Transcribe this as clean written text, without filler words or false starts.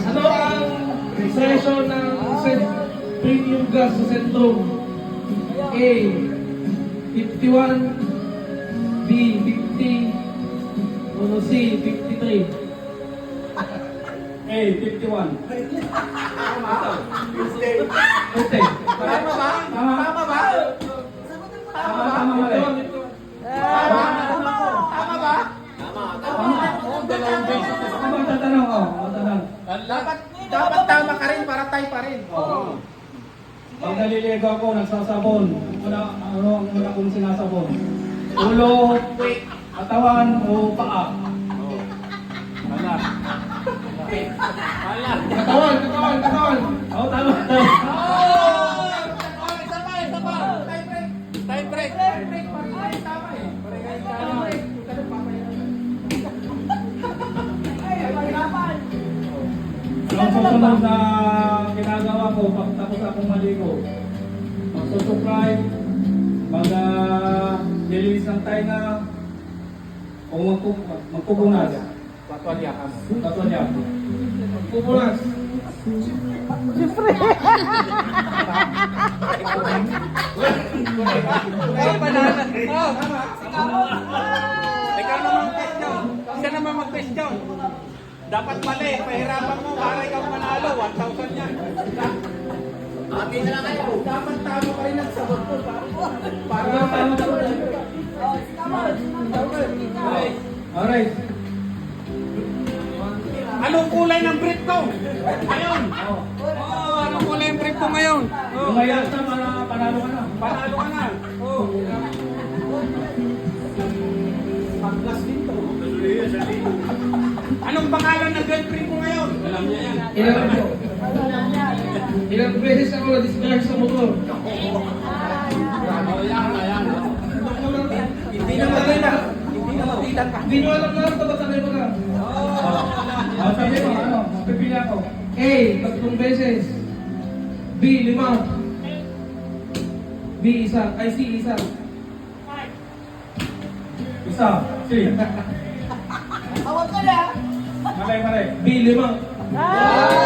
Ano ang presyo ng premium gas sa sentro? A. 51, B. 50, o C. 53. A, 51. Okay. Tama ba? Tama ba? Tama, mali. Tama ba? Dalawang beses. Ako bang tatanong? Tatanong. Dapat tama ka rin para tayo pa rin. Pag naliligo ako, nagsasabon. Ano ang una kong sinasabon? Ulo, katawan, o paa? Katawan. Oo, tama. Time break. Tama eh. Ang susunod na ginagawa ko, pagtapos akong maligo, magsusupply, mag-delinis ng tainga, o magpupunas. Patwalya ka. Tatwalya. Pupunas. Ikaw naman question. Siya naman mag-question. Dapat mali, pahirapan mo para ikaw manalo. 1,000 yan. Ate na lang kayo. Dapat tama pa rin ang sagot ko. Para Alright. anong kulay ng brief ko? Ngayon. Anong kulay ng brief ko ngayon? Kung ngayon na, panalo ka na. Panalo ka na. Panglas dito. Anong pangalan ng girlfriend ko ngayon? Alam niya yan. Ilang beses ako na-discharge sa motor. Ayan. Hindi na matilan. Hindi na matilan ka. Hindi nyo alam na ito, ba't sanay mo na? Sabi mo, magpipili ako. A. 3 beses. B. 5. B. 1. Ay, C. 1. Isa, si. Tawag ka na. Malay. B. 5.